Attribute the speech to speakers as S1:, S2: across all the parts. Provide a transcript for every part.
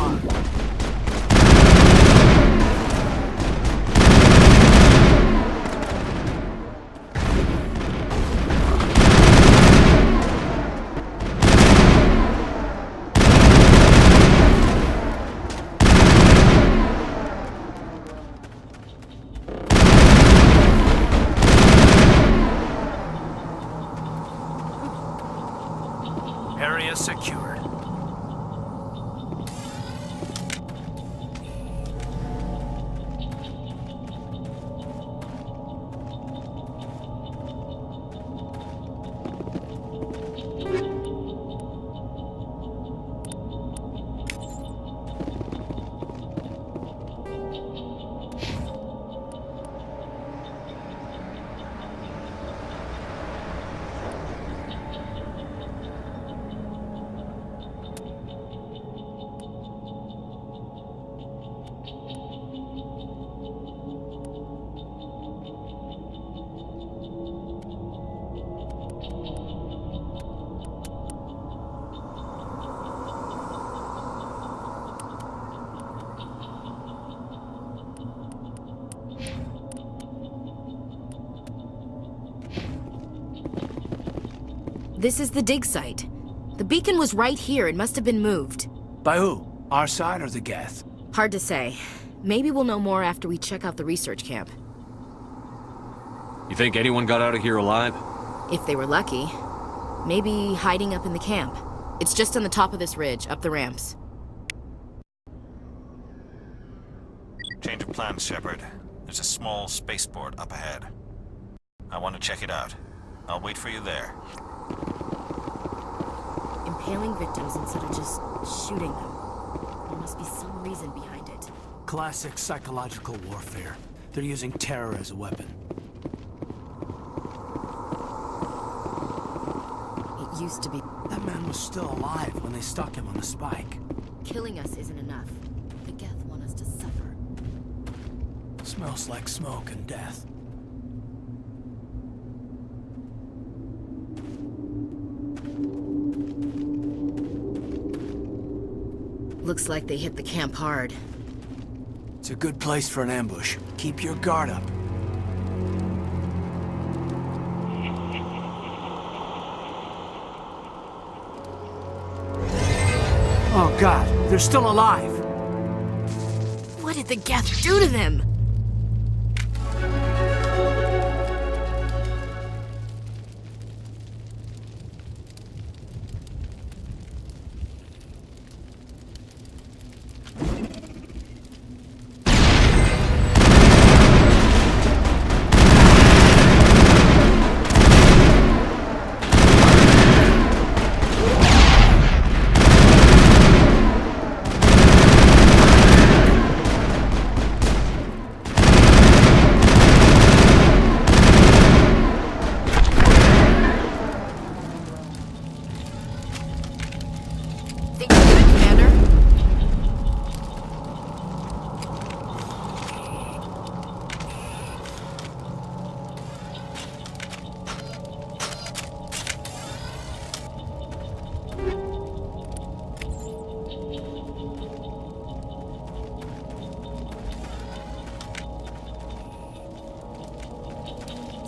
S1: alarm.
S2: Area secured.
S3: This is the dig site. The beacon was right here. It must have been moved.
S1: By who? Our side or the Geth?
S3: Hard to say. Maybe we'll know more after we check out the research camp.
S4: You think anyone got out of here alive?
S3: If they were lucky. Maybe hiding up in the camp. It's just on the top of this ridge, up the ramps.
S5: Change of plans, Shepard. There's a small spaceport up ahead. I want to check it out. I'll wait for you there.
S3: Impaling victims instead of just shooting them. There must be some reason behind it.
S1: Classic psychological warfare. They're using terror as a weapon.
S3: It used to be.
S1: That man was still alive when they stuck him on the spike.
S3: Killing us isn't enough. The Geth want us to suffer.
S1: Smells like smoke and death.
S3: Looks like they hit the camp hard.
S1: It's a good place for an ambush. Keep your guard up. Oh God, they're still alive!
S3: What did the Geth do to them?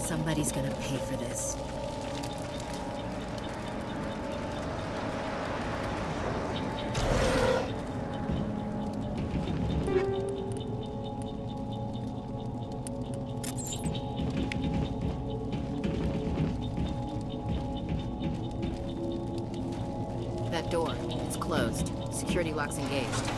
S3: Somebody's gonna pay for this. That door, it's closed. Security lock's engaged.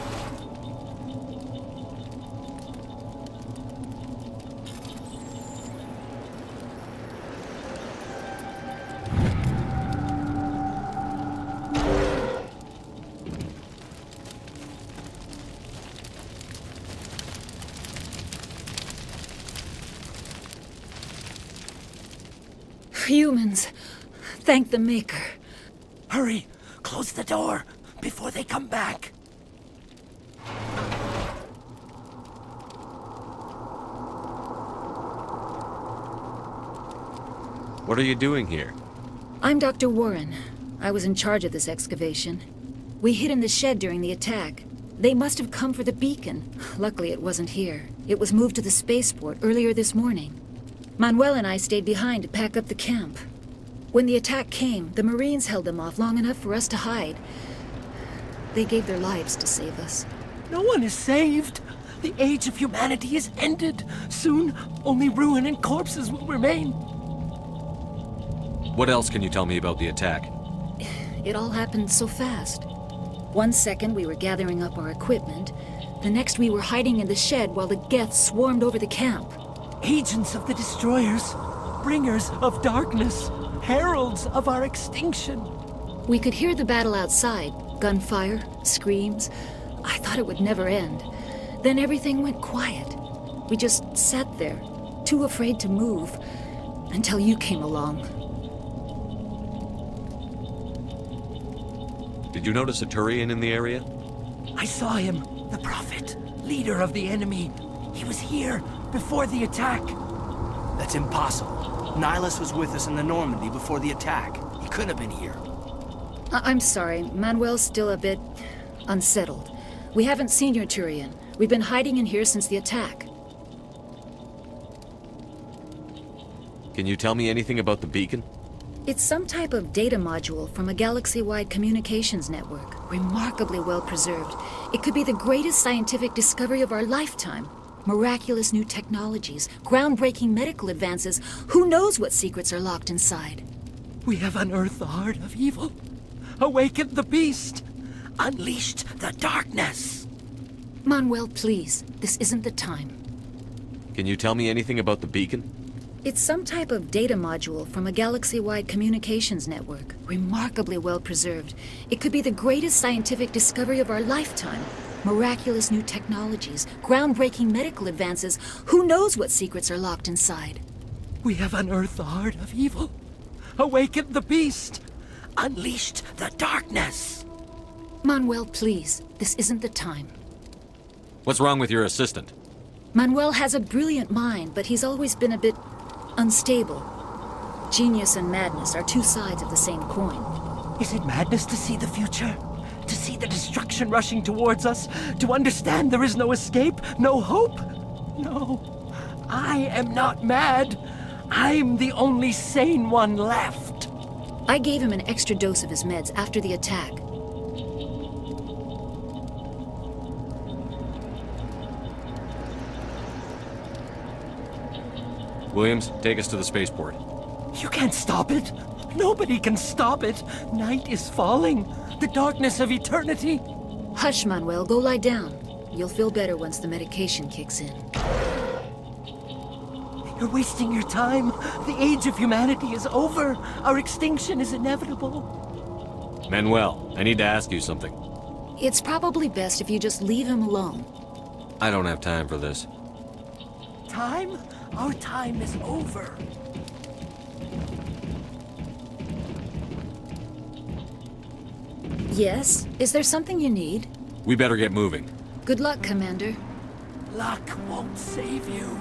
S6: Humans. Thank the Maker.
S1: Hurry! Close the door before they come back!
S4: What are you doing here?
S6: I'm Dr. Warren. I was in charge of this excavation. We hid in the shed during the attack. They must have come for the beacon. Luckily, it wasn't here. It was moved to the spaceport earlier this morning. Manuel and I stayed behind to pack up the camp. When the attack came, the Marines held them off long enough for us to hide. They gave their lives to save us.
S2: No one is saved. The age of humanity is ended. Soon, only ruin and corpses will remain.
S4: What else can you tell me about the attack?
S6: It all happened so fast. 1 second we were gathering up our equipment. The next we were hiding in the shed while the Geth swarmed over the camp.
S2: Agents of the destroyers, bringers of darkness, heralds of our extinction.
S6: We could hear the battle outside. Gunfire, screams. I thought it would never end. Then everything went quiet. We just sat there, too afraid to move, until you came along.
S4: Did you notice a Turian in the area?
S2: I saw him, the Prophet, leader of the enemy. He was here before the attack.
S1: That's impossible. Nihilus was with us in the Normandy before the attack. He couldn't have been here.
S6: I'm sorry, Manuel's still a bit unsettled. We haven't seen your Turian. We've been hiding in here since the attack.
S4: Can you tell me anything about the beacon?
S6: It's some type of data module from a galaxy-wide communications network, remarkably well preserved. It could be the greatest scientific discovery of our lifetime. Miraculous new technologies, groundbreaking medical advances. Who knows what secrets are locked inside?
S2: We have unearthed the heart of evil, awakened the beast, unleashed the darkness.
S6: Manuel, please. This isn't the time.
S4: Can you tell me anything about the beacon?
S6: It's some type of data module from a galaxy-wide communications network, remarkably well preserved. It could be the greatest scientific discovery of our lifetime. Miraculous new technologies, groundbreaking medical advances. Who knows what secrets are locked inside?
S2: We have unearthed the heart of evil, awakened the beast, unleashed the darkness.
S6: Manuel, please. This isn't the time.
S4: What's wrong with your assistant?
S6: Manuel has a brilliant mind, but he's always been a bit unstable. Genius and madness are two sides of the same coin.
S2: Is it madness to see the future? To see the destruction rushing towards us? To understand there is no escape? No hope? No. I am not mad. I'm the only sane one left.
S6: I gave him an extra dose of his meds after the attack.
S4: Williams, take us to the spaceport.
S2: You can't stop it. Nobody can stop it. Night is falling. The darkness of eternity.
S6: Hush, Manuel. Go lie down. You'll feel better once the medication kicks in.
S2: You're wasting your time. The age of humanity is over. Our extinction is inevitable.
S4: Manuel, I need to ask you something.
S6: It's probably best if you just leave him alone.
S4: I don't have time for this.
S2: Time? Our time is over.
S6: Yes? Is there something you need?
S4: We better get moving.
S6: Good luck, Commander.
S2: Luck won't save you.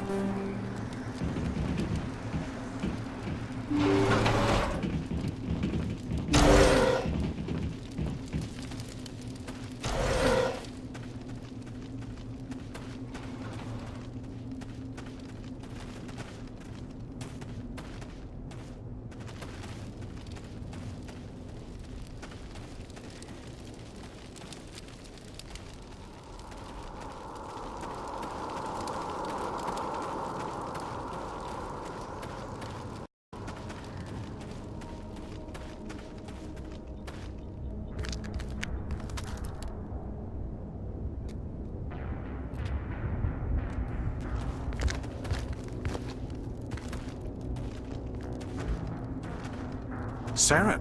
S5: Saren.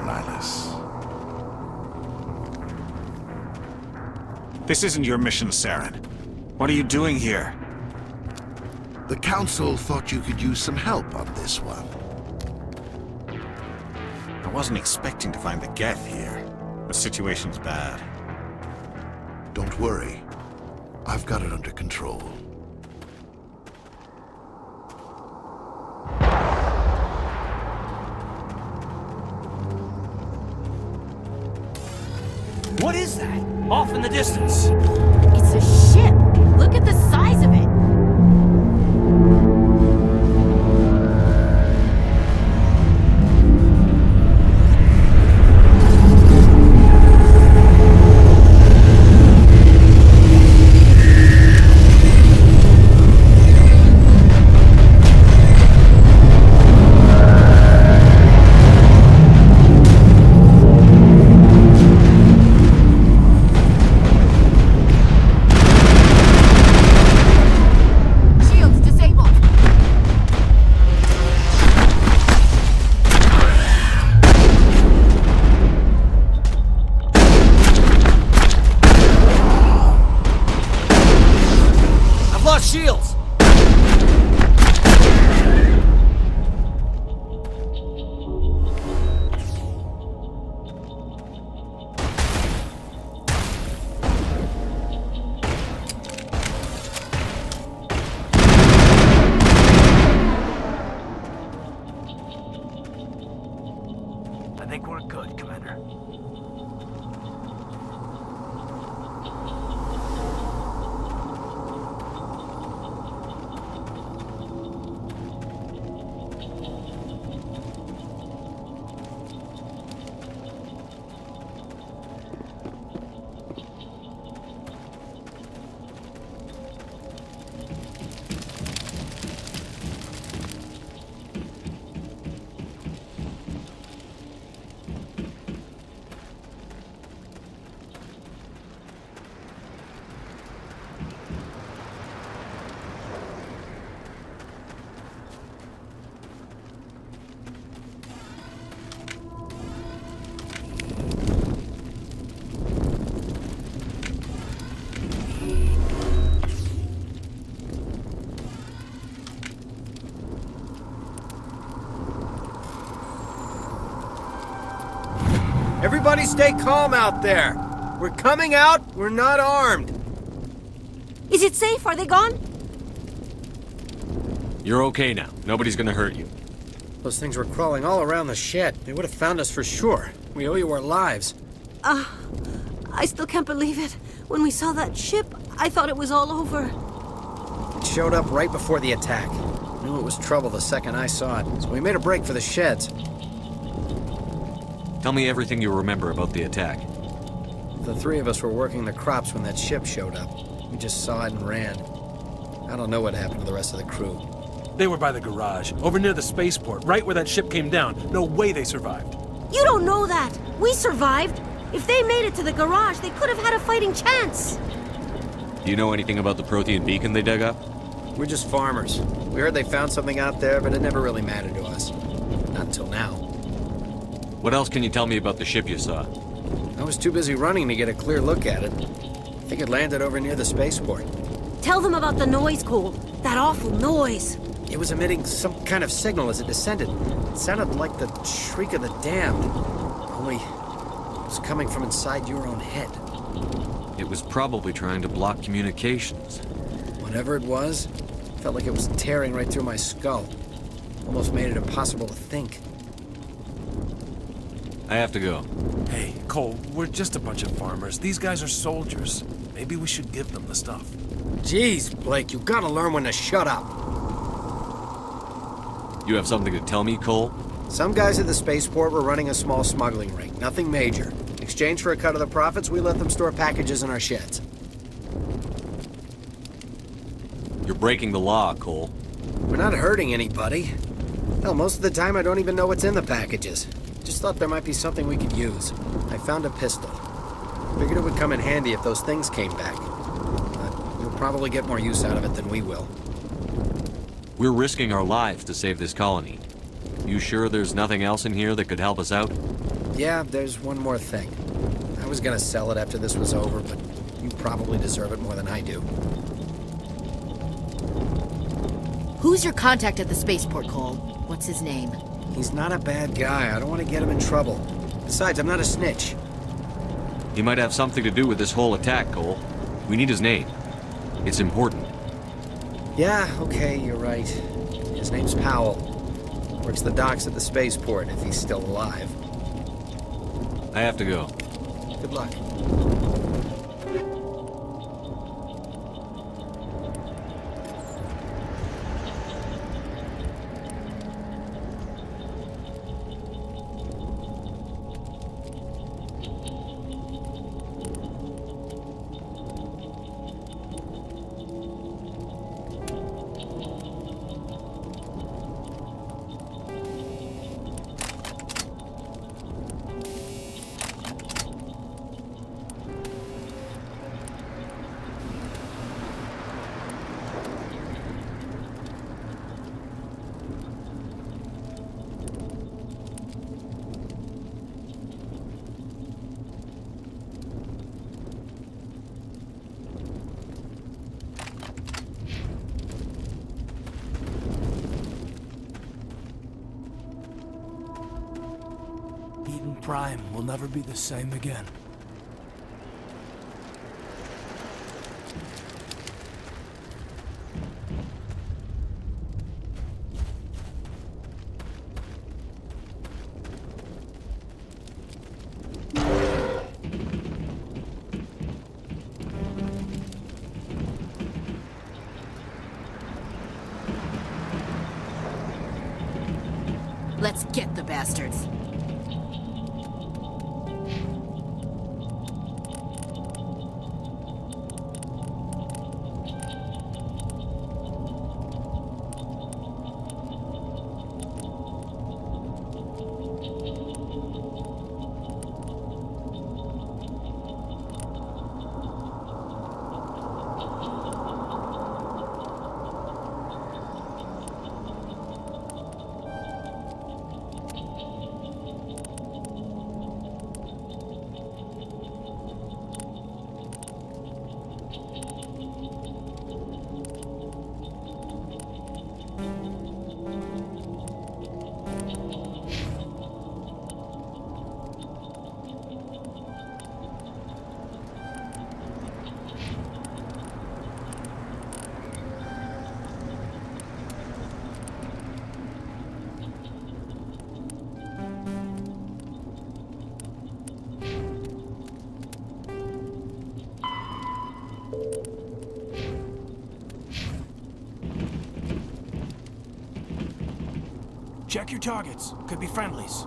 S5: Nihilus. This isn't your mission, Saren. What are you doing here?
S7: The Council thought you could use some help on this one.
S5: I wasn't expecting to find the Geth here. The situation's bad.
S7: Don't worry. I've got it under control.
S1: What is that? Off in the distance.
S3: It's a ship. Look at the size of it. Shields disabled.
S1: I've lost shields. I think we're good, Commander.
S2: Everybody stay calm out there. We're coming out, we're not armed.
S8: Is it safe? Are they gone?
S4: You're okay now. Nobody's gonna hurt you.
S2: Those things were crawling all around the shed. They would have found us for sure. We owe you our lives.
S8: I still can't believe it. When we saw that ship, I thought it was all over.
S2: It showed up right before the attack. Knew it was trouble the second I saw it, so we made a break for the sheds.
S4: Tell me everything you remember about the attack.
S2: The three of us were working the crops when that ship showed up. We just saw it and ran. I don't know what happened to the rest of the crew.
S9: They were by the garage, over near the spaceport, right where that ship came down. No way they survived.
S8: You don't know that. We survived. If they made it to the garage, they could have had a fighting chance.
S4: Do you know anything about the Prothean beacon they dug up?
S2: We're just farmers. We heard they found something out there, but it never really mattered to us. Not until now.
S4: What else can you tell me about the ship you saw?
S2: I was too busy running to get a clear look at it. I think it landed over near the spaceport.
S8: Tell them about the noise, Cole. That awful noise.
S2: It was emitting some kind of signal as it descended. It sounded like the shriek of the damned. Only it was coming from inside your own head.
S4: It was probably trying to block communications.
S2: Whatever it was, felt like it was tearing right through my skull. Almost made it impossible to think.
S4: I have to go.
S9: Hey, Cole, we're just a bunch of farmers. These guys are soldiers. Maybe we should give them the stuff.
S2: Jeez, Blake, you gotta learn when to shut up.
S4: You have something to tell me, Cole?
S2: Some guys at the spaceport were running a small smuggling ring, nothing major. In exchange for a cut of the profits, we let them store packages in our sheds.
S4: You're breaking the law, Cole.
S2: We're not hurting anybody. Hell, most of the time I don't even know what's in the packages. Just thought there might be something we could use. I found a pistol. Figured it would come in handy if those things came back. But you'll probably get more use out of it than we will.
S4: We're risking our lives to save this colony. You sure there's nothing else in here that could help us out?
S2: Yeah, there's one more thing. I was gonna sell it after this was over, but you probably deserve it more than I do.
S3: Who's your contact at the spaceport, Cole? What's his name?
S2: He's not a bad guy. I don't want to get him in trouble. Besides, I'm not a snitch.
S4: He might have something to do with this whole attack, Cole. We need his name. It's important.
S2: Yeah, okay, you're right. His name's Powell. Works the docks at the spaceport, if he's still alive.
S4: I have to go.
S1: Good luck. Eden Prime will never be the same again.
S3: Let's get the bastards.
S1: Check your targets. Could be friendlies.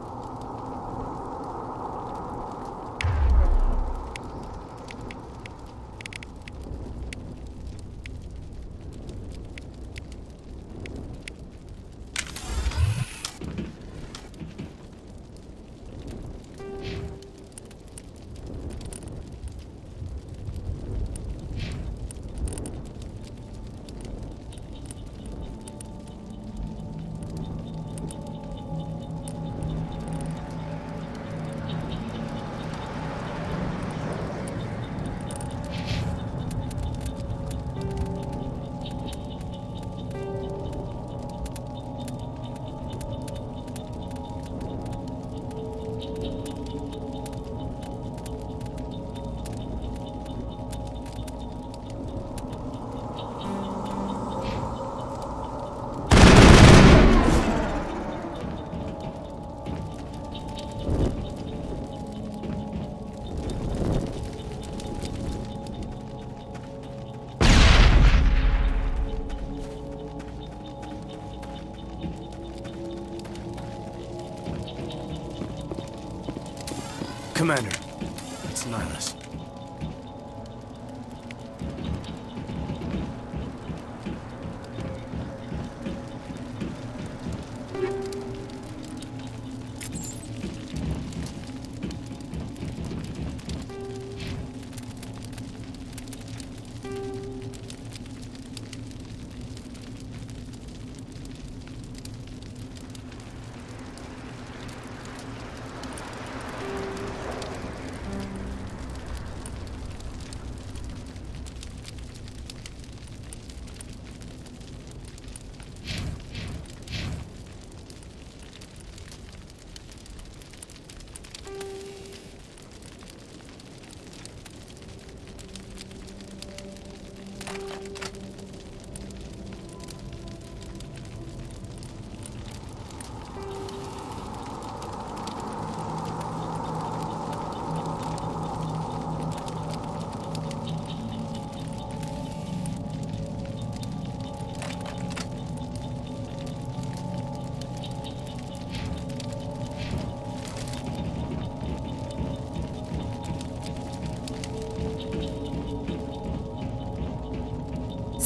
S1: Commander, it's Nihilus.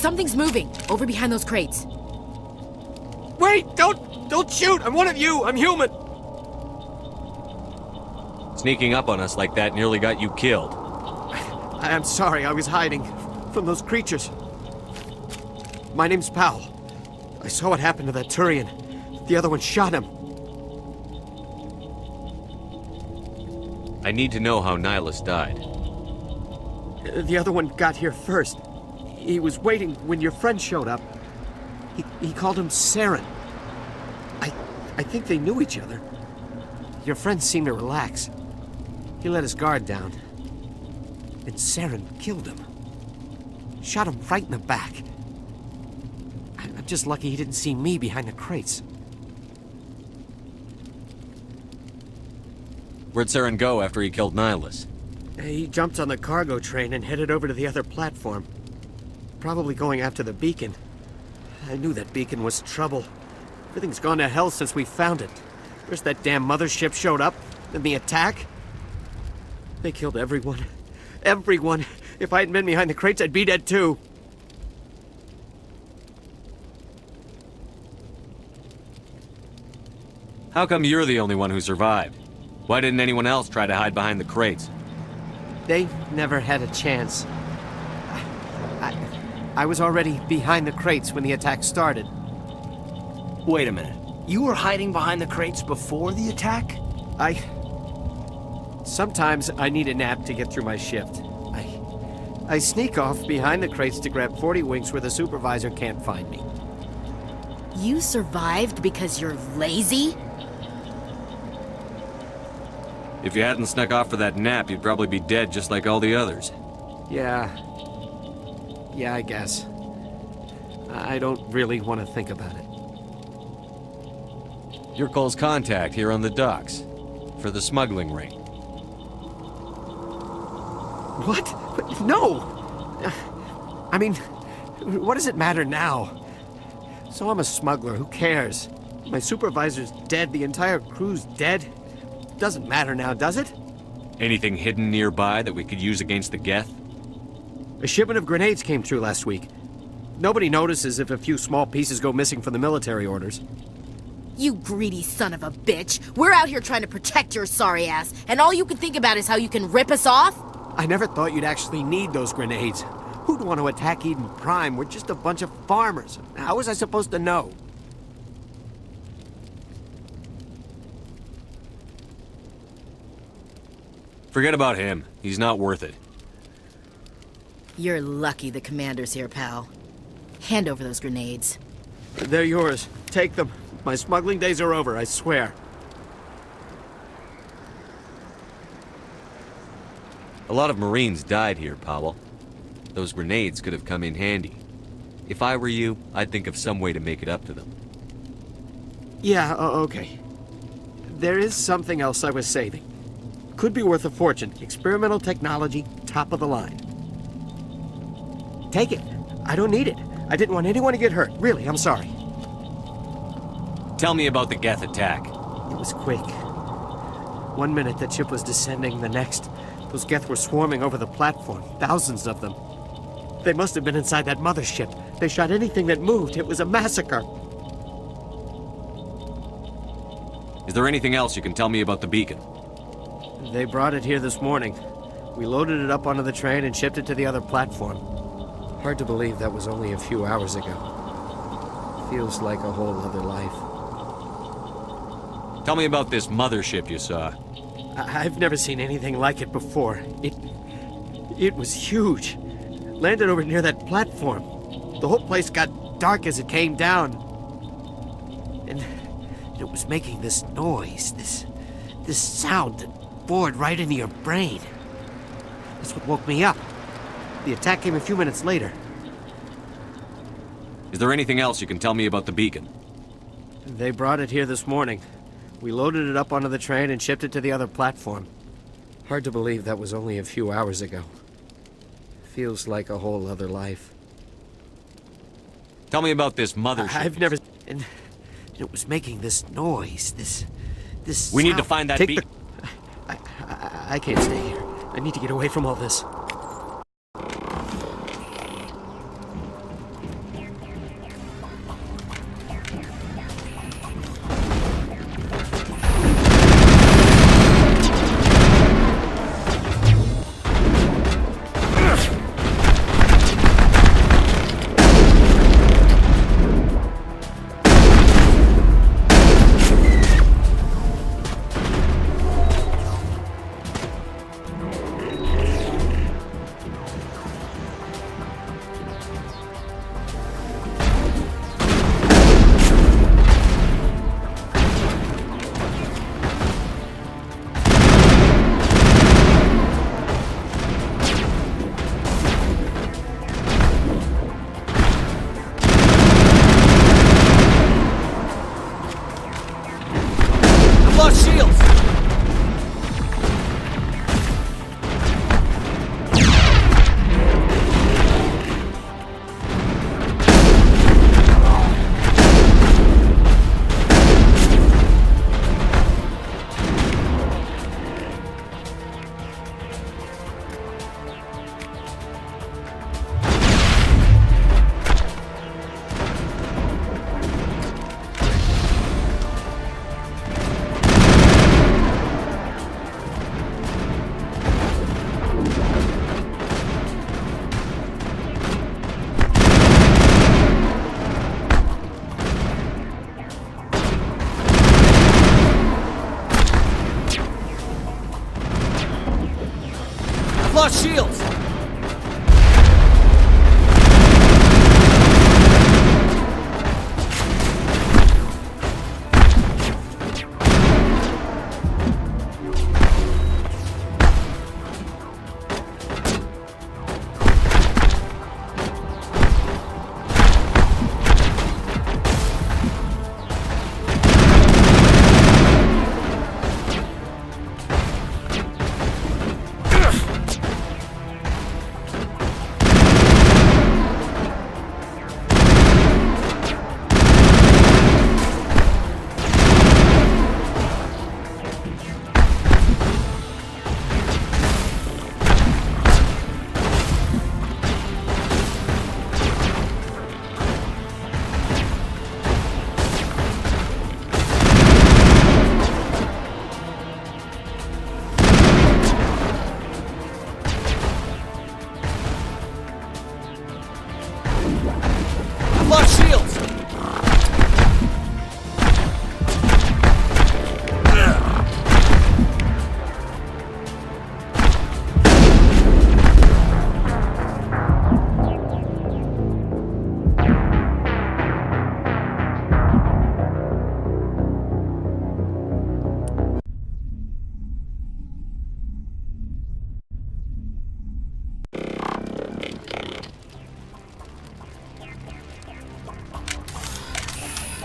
S3: Something's moving, over behind those crates.
S2: Wait! Don't shoot! I'm one of you! I'm human!
S4: Sneaking up on us like that nearly got you killed.
S2: I'm sorry, I was hiding from those creatures. My name's Powell. I saw what happened to that Turian. The other one shot him.
S4: I need to know how Nihilus died.
S2: The other one got here first. He was waiting when your friend showed up. He called him Saren. I think they knew each other. Your friend seemed to relax. He let his guard down. And Saren killed him. Shot him right in the back. I'm just lucky he didn't see me behind the crates.
S4: Where'd Saren go after he killed Nihilus?
S2: He jumped on the cargo train and headed over to the other platform. Probably going after the beacon. I knew that beacon was trouble. Everything's gone to hell since we found it. First that damn mothership showed up, then the attack. They killed everyone. Everyone. If I hadn't been behind the crates, I'd be dead too.
S4: How come you're the only one who survived? Why didn't anyone else try to hide behind the crates?
S2: They never had a chance. I was already behind the crates when the attack started.
S1: Wait a minute. You were hiding behind the crates before the attack?
S2: Sometimes I need a nap to get through my shift. I sneak off behind the crates to grab 40 winks where the supervisor can't find me.
S3: You survived because you're lazy?
S4: If you hadn't snuck off for that nap, you'd probably be dead just like all the others.
S2: Yeah, I guess. I don't really want to think about it.
S4: You're Cole's contact here on the docks. For the smuggling ring.
S2: What? But no! I mean, what does it matter now? So I'm a smuggler, who cares? My supervisor's dead, the entire crew's dead. Doesn't matter now, does it?
S4: Anything hidden nearby that we could use against the Geth?
S2: A shipment of grenades came through last week. Nobody notices if a few small pieces go missing from the military orders.
S3: You greedy son of a bitch. We're out here trying to protect your sorry ass, and all you can think about is how you can rip us off?
S2: I never thought you'd actually need those grenades. Who'd want to attack Eden Prime? We're just a bunch of farmers. How was I supposed to know?
S4: Forget about him. He's not worth it.
S3: You're lucky the commander's here, pal. Hand over those grenades.
S2: They're yours. Take them. My smuggling days are over, I swear.
S4: A lot of Marines died here, Powell. Those grenades could have come in handy. If I were you, I'd think of some way to make it up to them.
S2: Yeah, okay. There is something else I was saving. Could be worth a fortune. Experimental technology, top of the line. Take it. I don't need it. I didn't want anyone to get hurt. Really, I'm sorry.
S4: Tell me about the Geth attack.
S2: It was quick. 1 minute that ship was descending, the next, those Geth were swarming over the platform. Thousands of them. They must have been inside that mothership. They shot anything that moved. It was a massacre.
S4: Is there anything else you can tell me about the beacon?
S2: They brought it here this morning. We loaded it up onto the train and shipped it to the other platform. Hard to believe that was only a few hours ago. Feels like a whole other life.
S4: Tell me about this mothership you saw.
S2: I've never seen anything like it before. It was huge. Landed over near that platform. The whole place got dark as it came down. And it was making this noise, this sound that bored right into your brain. That's what woke me up. The attack came a few minutes later.
S4: Is there anything else you can tell me about the beacon?
S2: They brought it here this morning. We loaded it up onto the train and shipped it to the other platform. Hard to believe that was only a few hours ago. Feels like a whole other life.
S4: Tell me about this mothership.
S2: I've never... And it was making this noise, this
S4: We
S2: sound.
S4: need to find that
S2: Take
S4: beacon.
S2: I can't stay here. I need to get away from all this.
S1: lost shields! Lost shields!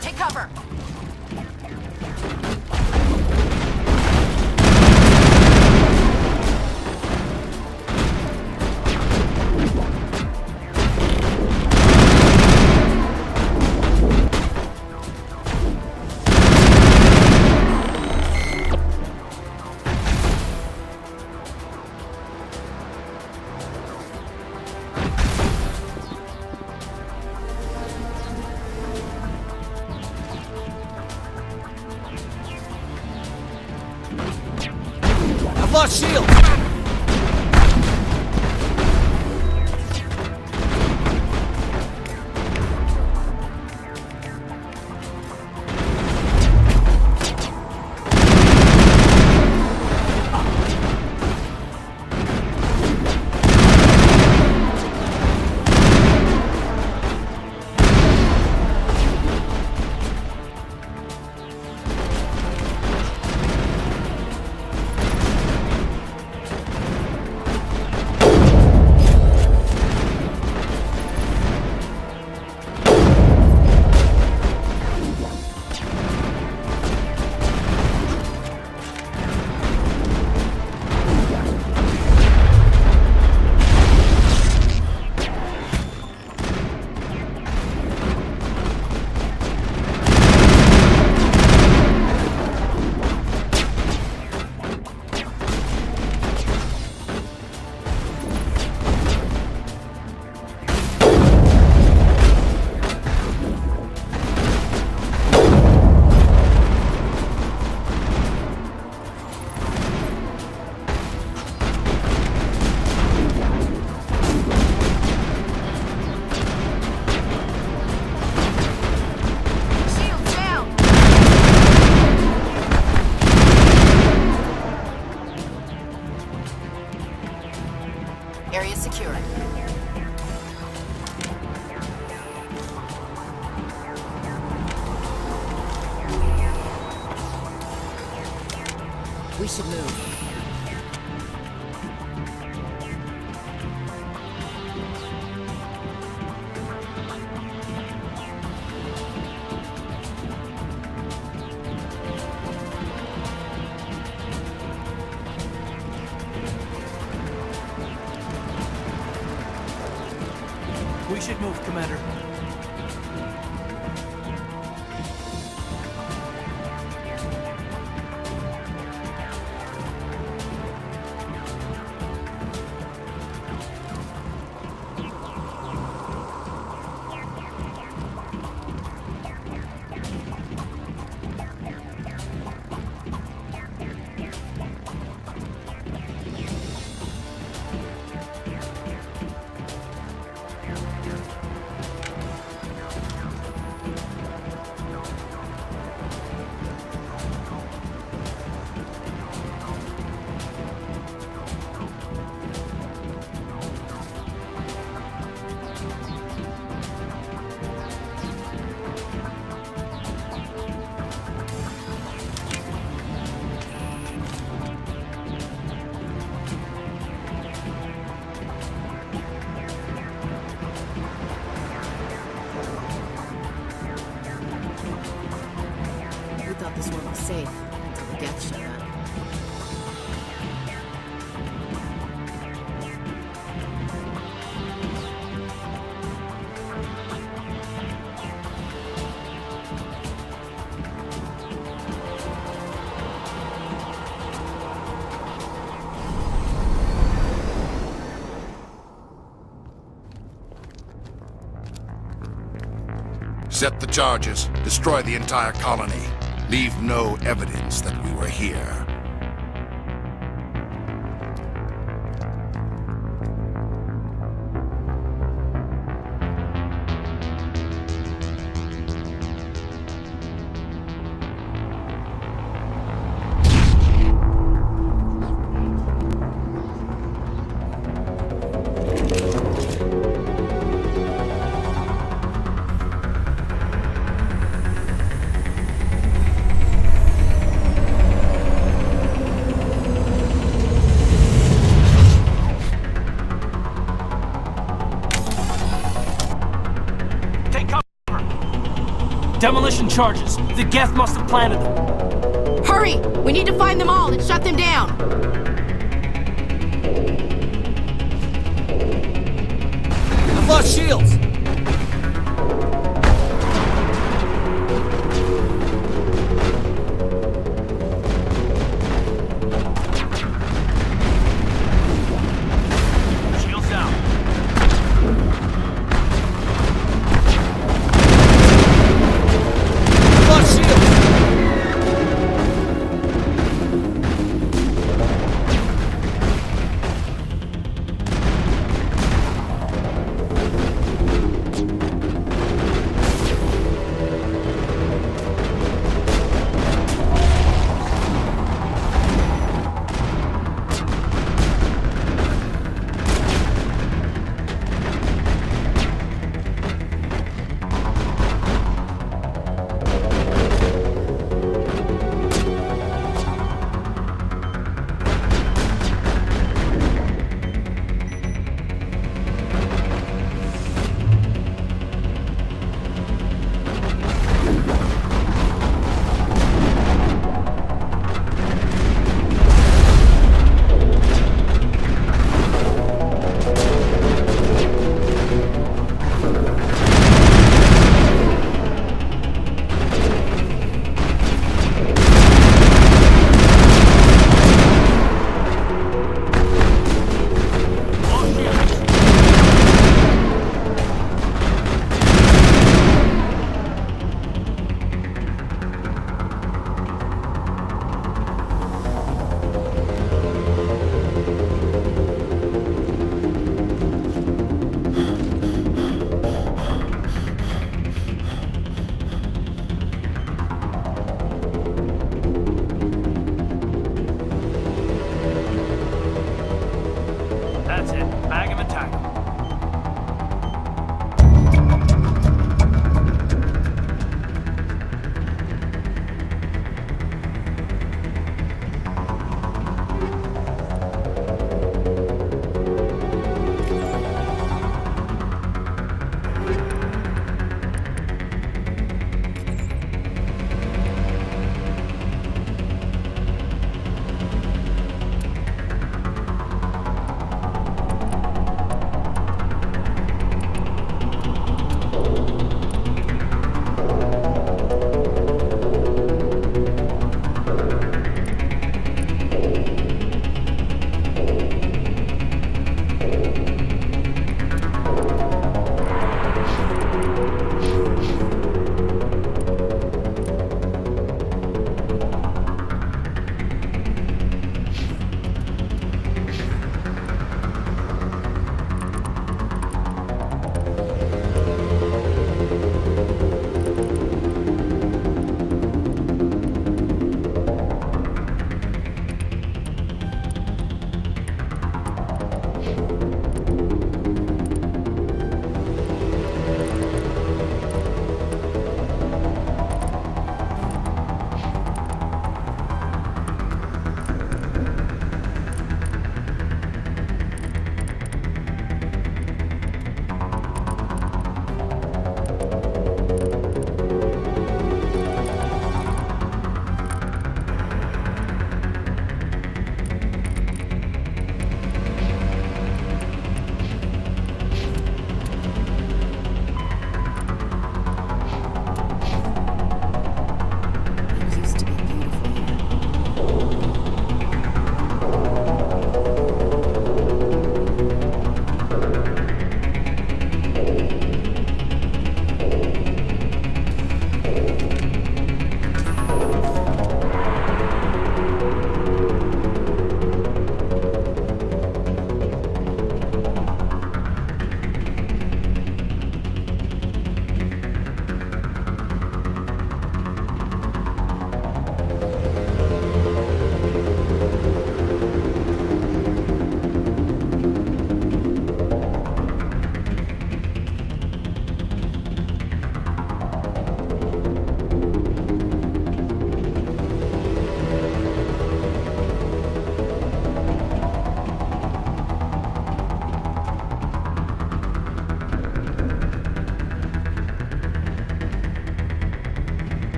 S3: Take cover!
S1: I've lost shields!
S3: Area secured. We should move.
S1: We should move, Commander.
S3: this world was safe until the Geth showed up.
S7: Set the charges. Destroy the entire colony. Leave no evidence that we were here.
S1: Take cover! Demolition charges. The Geth must have planted them.
S3: Hurry! We need to find them all and shut them down!
S2: I've lost shields!
S1: Shields down.
S2: I've lost shields!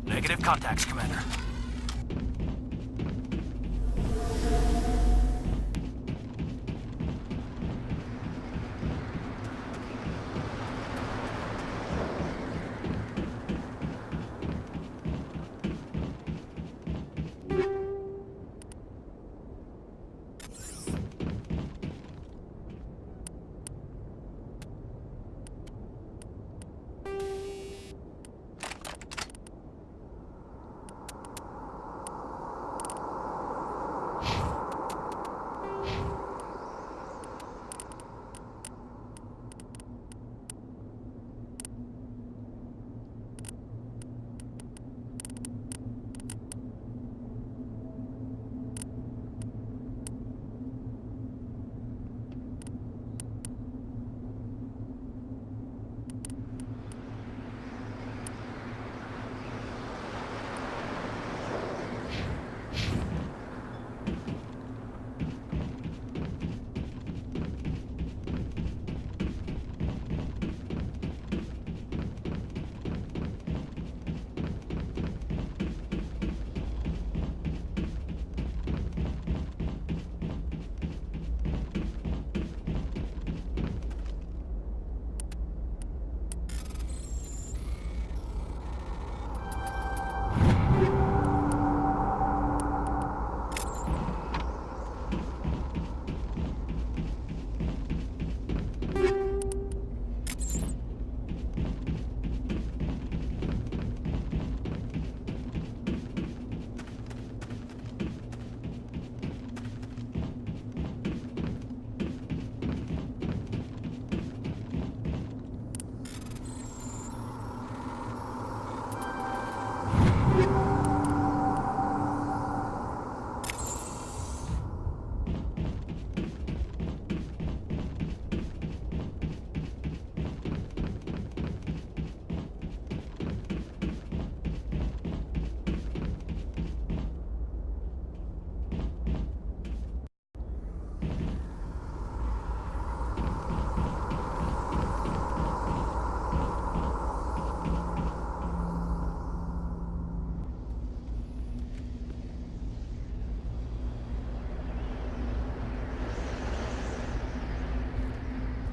S1: Negative contacts, Commander.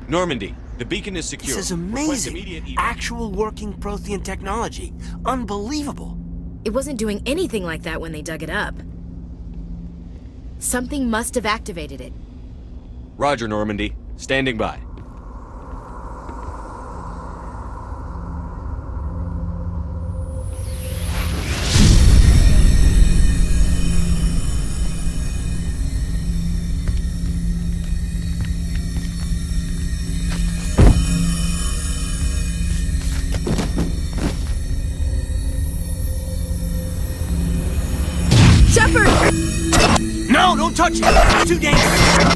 S4: Normandy, the beacon is secure.
S1: This is
S4: Request
S1: amazing.
S4: immediate evac.
S1: Actual working Prothean technology. Unbelievable.
S3: It wasn't doing anything like that when they dug it up. Something must have activated it.
S4: Roger, Normandy. Standing by.
S1: No, don't touch it! It's too dangerous!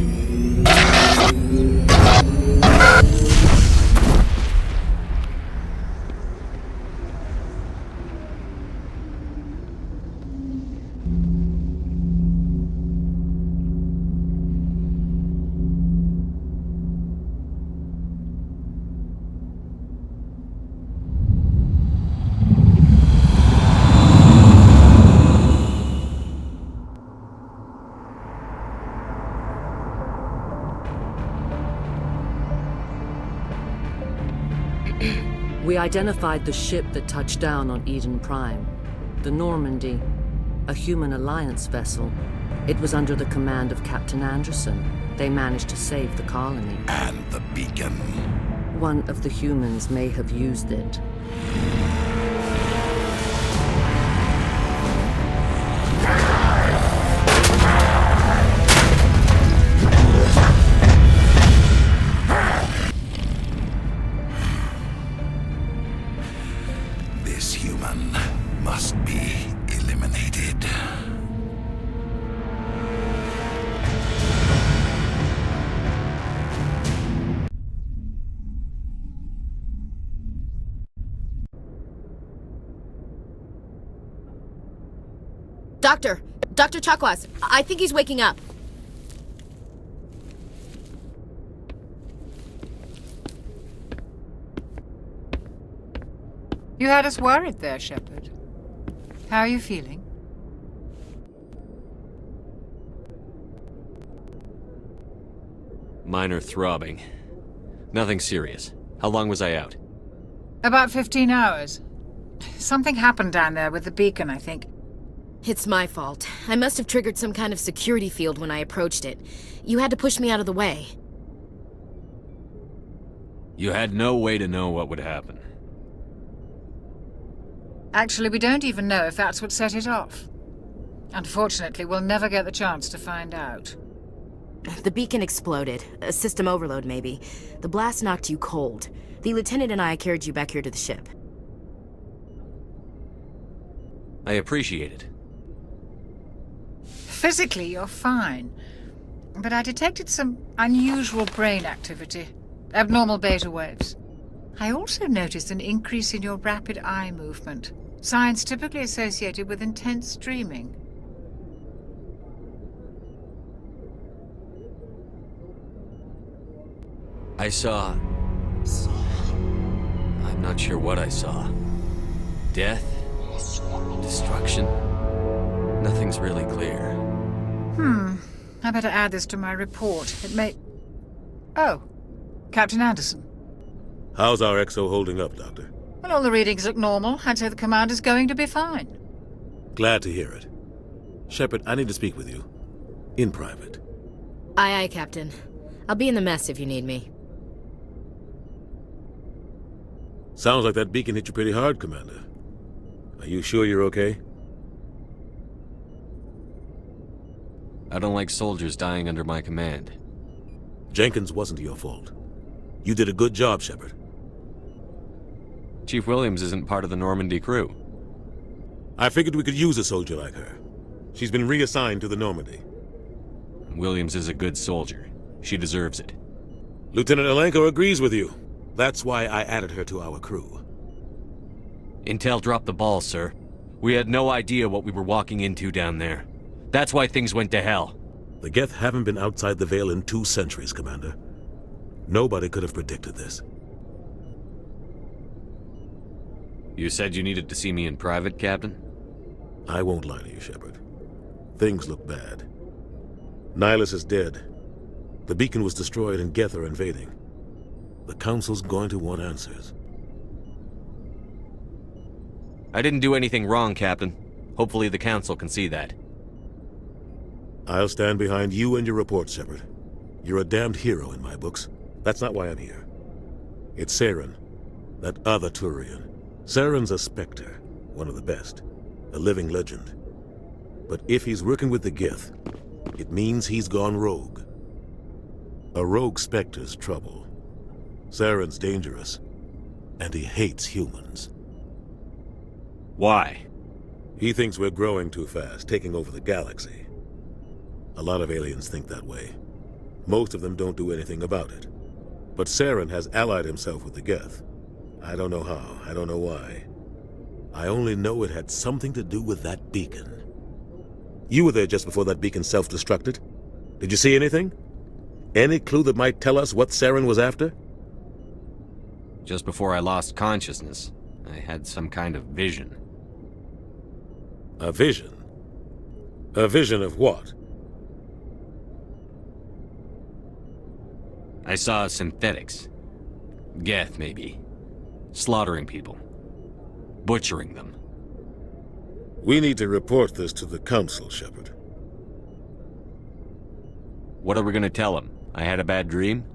S10: We identified the ship that touched down on Eden Prime. The Normandy, a human alliance vessel. It was under the command of Captain Anderson. They managed to save the colony.
S7: And the beacon.
S10: One of the humans may have used it.
S7: This human must be eliminated.
S3: Dr. Chakwas, I think he's waking up.
S11: You had us worried there, Shepard. How are you feeling?
S4: Minor throbbing. Nothing serious. How long was I out?
S11: About 15 hours. Something happened down there with the beacon, I think.
S3: It's my fault. I must have triggered some kind of security field when I approached it. You had to push me out of the way.
S4: You had no way to know what would happen.
S11: Actually, we don't even know if that's what set it off. Unfortunately, we'll never get the chance to find out.
S3: The beacon exploded. A system overload, maybe. The blast knocked you cold. The lieutenant and I carried you back here to the ship.
S4: I appreciate it.
S11: Physically, you're fine. But I detected some unusual brain activity. Abnormal beta waves. I also noticed an increase in your rapid eye movement. Signs typically associated with intense dreaming.
S4: I saw... I'm not sure what I saw. Death? Destruction? Nothing's really clear.
S11: I better add this to my report. It may... Oh, Captain Anderson.
S12: How's our XO holding up, Doctor?
S11: Well, all the readings look normal. I'd say the commander's going to be fine.
S12: Glad to hear it. Shepard, I need to speak with you. In private.
S3: Aye, aye, Captain. I'll be in the mess if you need me.
S12: Sounds like that beacon hit you pretty hard, Commander. Are you sure you're okay?
S4: I don't like soldiers dying under my command.
S12: Jenkins wasn't your fault. You did a good job, Shepard.
S4: Chief Williams isn't part of the Normandy crew.
S12: I figured we could use a soldier like her. She's been reassigned to the Normandy.
S4: Williams is a good soldier. She deserves it.
S12: Lieutenant Alenko agrees with you. That's why I added her to our crew.
S4: Intel dropped the ball, sir. We had no idea what we were walking into down there. That's why things went to hell.
S12: The Geth haven't been outside the Veil in 2 centuries, Commander. Nobody could have predicted this.
S4: You said you needed to see me in private, Captain?
S12: I won't lie to you, Shepard. Things look bad. Nihilus is dead. The beacon was destroyed and Geth are invading. The Council's going to want answers.
S4: I didn't do anything wrong, Captain. Hopefully the Council can see that.
S12: I'll stand behind you and your report, Shepard. You're a damned hero in my books. That's not why I'm here. It's Saren, that other Turian. Saren's a Spectre, one of the best. A living legend. But if he's working with the Geth, it means he's gone rogue. A rogue Spectre's trouble. Saren's dangerous, and he hates humans.
S4: Why?
S12: He thinks we're growing too fast, taking over the galaxy. A lot of aliens think that way. Most of them don't do anything about it. But Saren has allied himself with the Geth. I don't know how, I don't know why. I only know it had something to do with that beacon. You were there just before that beacon self-destructed. Did you see anything? Any clue that might tell us what Saren was after?
S4: Just before I lost consciousness, I had some kind of vision.
S12: A vision? A vision of what?
S4: I saw synthetics. Geth, maybe. Slaughtering people. Butchering them.
S12: We need to report this to the Council, Shepard.
S4: What are we gonna tell them? I had a bad dream?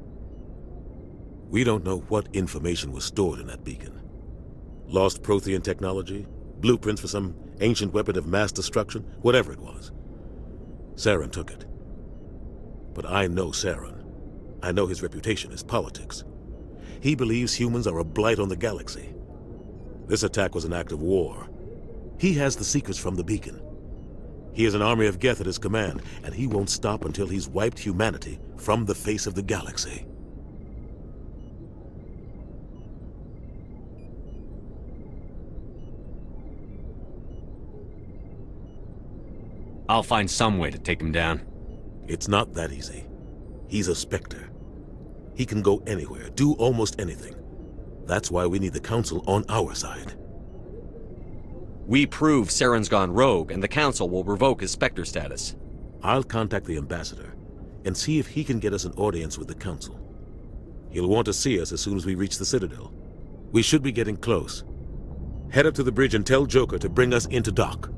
S12: We don't know what information was stored in that beacon. Lost Prothean technology? Blueprints for some ancient weapon of mass destruction? Whatever it was. Saren took it. But I know Saren. I know his reputation is politics. He believes humans are a blight on the galaxy. This attack was an act of war. He has the secrets from the beacon. He has an army of Geth at his command, and he won't stop until he's wiped humanity from the face of the galaxy.
S4: I'll find some way to take him down.
S12: It's not that easy. He's a Spectre. He can go anywhere, do almost anything. That's why we need the Council on our side.
S4: We prove Saren's gone rogue, and the Council will revoke his Spectre status.
S12: I'll contact the ambassador and see if he can get us an audience with the Council. He'll want to see us as soon as we reach the Citadel. We should be getting close. Head up to the bridge and tell Joker to bring us into dock.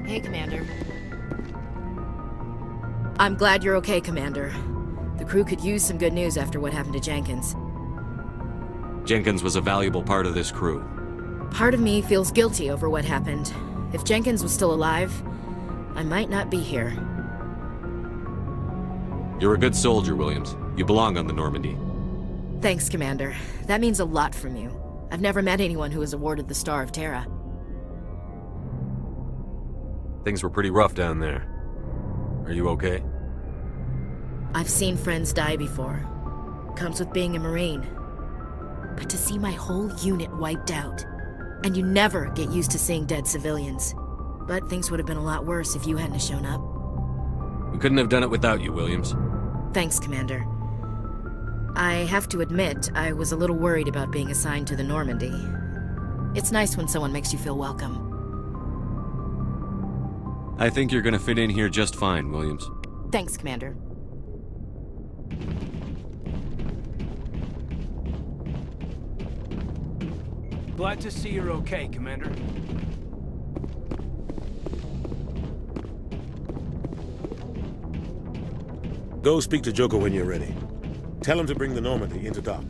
S3: Hey, Commander. I'm glad you're okay, Commander. The crew could use some good news after what happened to Jenkins.
S4: Jenkins was a valuable part of this crew.
S3: Part of me feels guilty over what happened. If Jenkins was still alive, I might not be here.
S4: You're a good soldier, Williams. You belong on the Normandy.
S3: Thanks, Commander. That means a lot from you. I've never met anyone who was awarded the Star of Terra.
S4: Things were pretty rough down there. Are you okay?
S3: I've seen friends die before. Comes with being a Marine. But to see my whole unit wiped out, and you never get used to seeing dead civilians. But things would have been a lot worse if you hadn't shown up.
S4: We couldn't have done it without you, Williams.
S3: Thanks, Commander. I have to admit, I was a little worried about being assigned to the Normandy. It's nice when someone makes you feel welcome.
S4: I think you're gonna fit in here just fine, Williams.
S3: Thanks, Commander.
S1: Glad to see you're okay, Commander.
S12: Go speak to Joker when you're ready. Tell him to bring the Normandy into dock.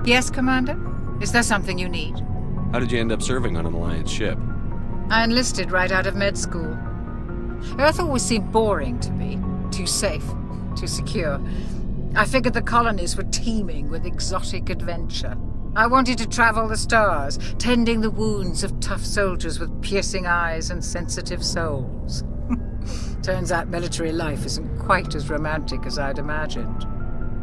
S11: Yes, Commander? Is there something you need?
S4: How did you end up serving on an Alliance ship?
S11: I enlisted right out of med school. Earth always seemed boring to me. Too safe, too secure. I figured the colonies were teeming with exotic adventure. I wanted to travel the stars, tending the wounds of tough soldiers with piercing eyes and sensitive souls. Turns out military life isn't quite as romantic as I'd imagined.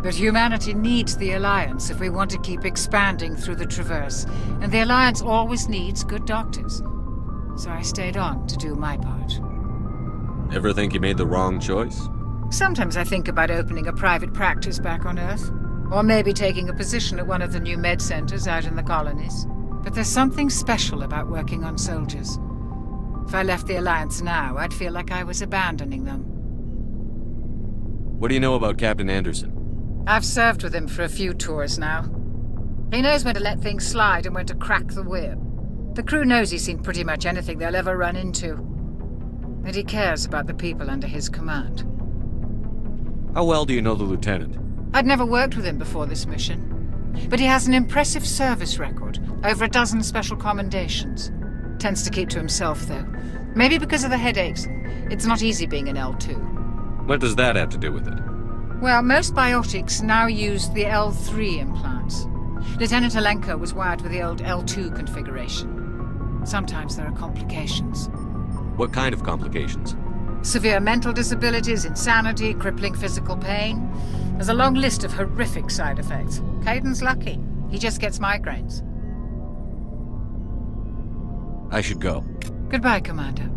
S11: But humanity needs the Alliance if we want to keep expanding through the Traverse, and the Alliance always needs good doctors. So I stayed on to do my part.
S4: Ever think you made the wrong choice?
S11: Sometimes I think about opening a private practice back on Earth, or maybe taking a position at one of the new med centers out in the colonies. But there's something special about working on soldiers. If I left the Alliance now, I'd feel like I was abandoning them.
S4: What do you know about Captain Anderson?
S11: I've served with him for a few tours now. He knows when to let things slide and when to crack the whip. The crew knows he's seen pretty much anything they'll ever run into. And he cares about the people under his command.
S4: How well do you know the lieutenant?
S11: I'd never worked with him before this mission. But he has an impressive service record, over a dozen special commendations. Tends to keep to himself, though. Maybe because of the headaches. It's not easy being an L2.
S4: What does that have to do with it?
S11: Well, most biotics now use the L3 implants. Lieutenant Alenko was wired with the old L2 configuration. Sometimes there are complications.
S4: What kind of complications?
S11: Severe mental disabilities, insanity, crippling physical pain. There's a long list of horrific side effects. Caden's lucky. He just gets migraines.
S4: I should go.
S11: Goodbye, Commander.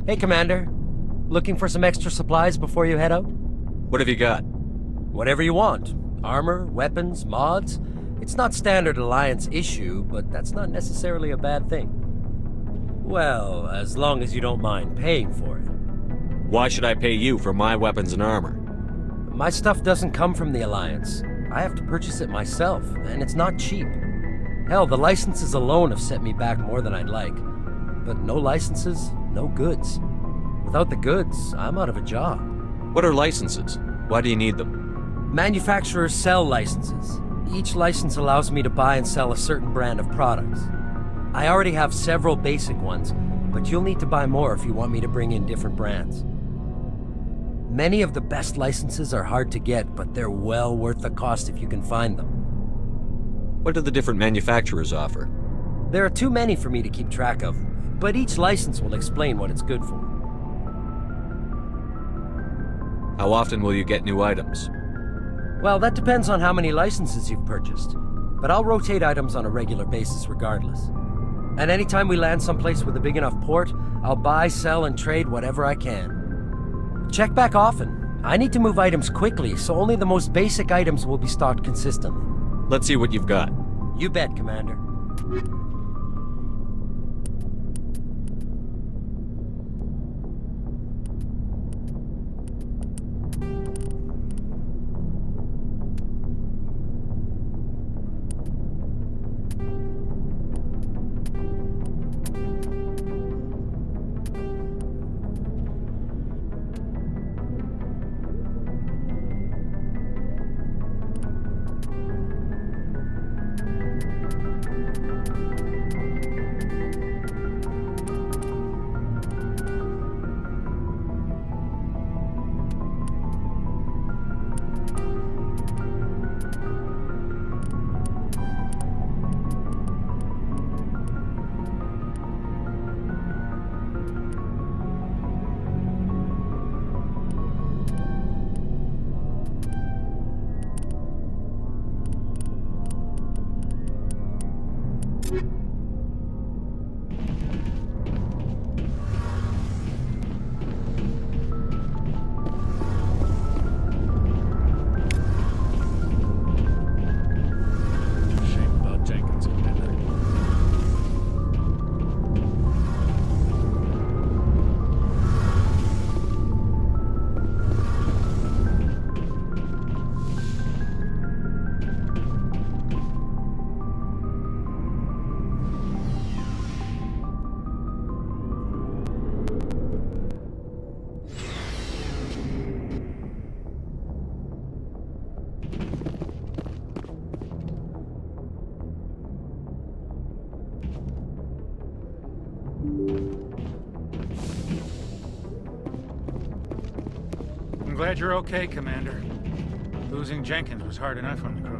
S2: Hey, Commander. Looking for some extra supplies before you head out?
S4: What have you got?
S2: Whatever you want. Armor, weapons, mods. It's not standard Alliance issue, but that's not necessarily a bad thing. Well, as long as you don't mind paying for it.
S4: Why should I pay you for my weapons and armor?
S2: My stuff doesn't come from the Alliance. I have to purchase it myself, and it's not cheap. Hell, the licenses alone have set me back more than I'd like. But no licenses, no goods. Without the goods, I'm out of a job.
S4: What are licenses? Why do you need them?
S2: Manufacturers sell licenses. Each license allows me to buy and sell a certain brand of products. I already have several basic ones, but you'll need to buy more if you want me to bring in different brands. Many of the best licenses are hard to get, but they're well worth the cost if you can find them.
S4: What do the different manufacturers offer?
S2: There are too many for me to keep track of, but each license will explain what it's good for.
S4: How often will you get new items?
S2: Well, that depends on how many licenses you've purchased, but I'll rotate items on a regular basis regardless. And anytime we land someplace with a big enough port, I'll buy, sell, and trade whatever I can. Check back often. I need to move items quickly, so only the most basic items will be stocked consistently.
S4: Let's see what you've got.
S2: You bet, Commander.
S13: I'm glad you're okay, Commander. Losing Jenkins was hard enough on the crew.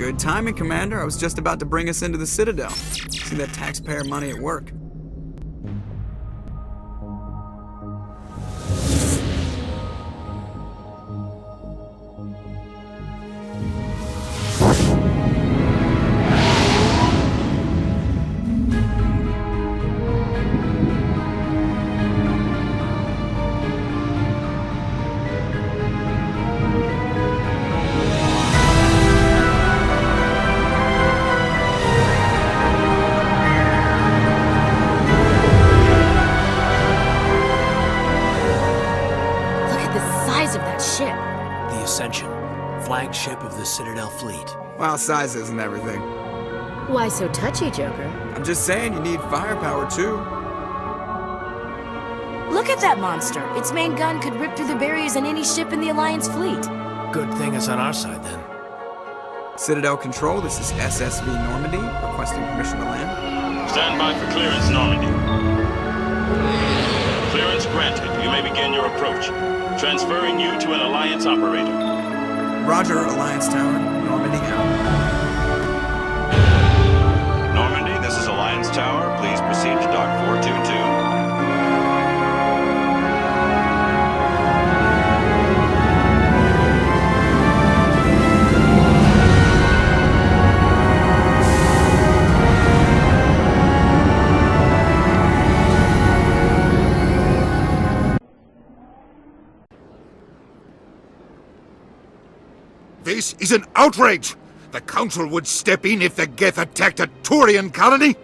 S14: Good timing, Commander. I was just about to bring us into the Citadel. See that taxpayer money at work.
S1: fleet.
S14: Well, size isn't everything.
S3: Why so touchy, Joker?
S14: I'm just saying you need firepower, too.
S3: Look at that monster. Its main gun could rip through the barriers in any ship in the Alliance fleet.
S9: Good thing it's on our side, then.
S14: Citadel Control, this is SSV Normandy, requesting permission to land.
S15: Stand by for clearance, Normandy. Clearance granted. You may begin your approach. Transferring you to an Alliance operator.
S14: Roger, Alliance Tower. Normandy out.
S15: Normandy, this is Alliance Tower. Please proceed to Dock 422.
S7: This is an outrage! The Council would step in if the Geth attacked a Turian colony?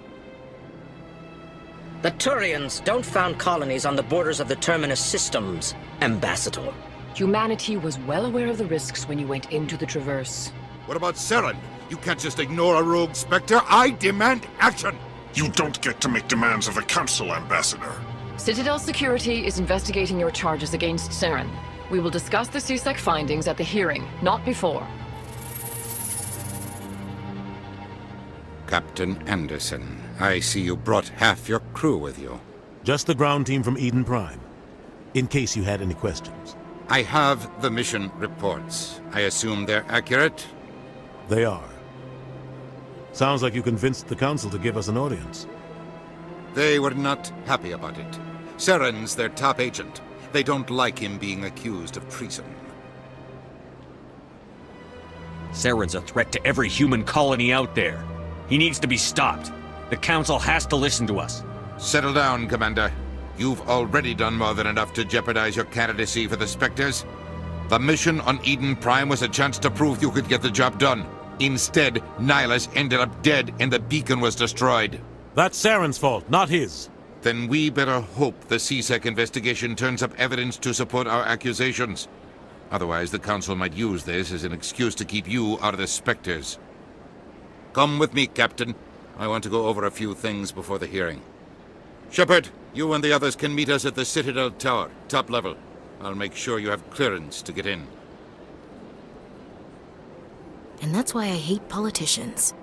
S16: The Turians don't found colonies on the borders of the Terminus systems, Ambassador.
S17: Humanity was well aware of the risks when you went into the Traverse.
S7: What about Saren? You can't just ignore a rogue Spectre. I demand action!
S18: You don't get to make demands of the Council, Ambassador.
S17: Citadel Security is investigating your charges against Saren. We will discuss the CSEC findings at the hearing, not before.
S7: Captain Anderson, I see you brought half your crew with you.
S12: Just the ground team from Eden Prime, in case you had any questions.
S7: I have the mission reports. I assume they're accurate?
S12: They are. Sounds like you convinced the Council to give us an audience.
S7: They were not happy about it. Saren's their top agent. They don't like him being accused of treason.
S4: Saren's a threat to every human colony out there. He needs to be stopped. The Council has to listen to us.
S7: Settle down, Commander. You've already done more than enough to jeopardize your candidacy for the Spectres. The mission on Eden Prime was a chance to prove you could get the job done. Instead, Nihilus ended up dead and the beacon was destroyed.
S12: That's Saren's fault, not his.
S7: Then we better hope the CSEC investigation turns up evidence to support our accusations. Otherwise, the Council might use this as an excuse to keep you out of the Spectres. Come with me, Captain. I want to go over a few things before the hearing. Shepard, you and the others can meet us at the Citadel Tower, top level. I'll make sure you have clearance to get in.
S3: And that's why I hate politicians.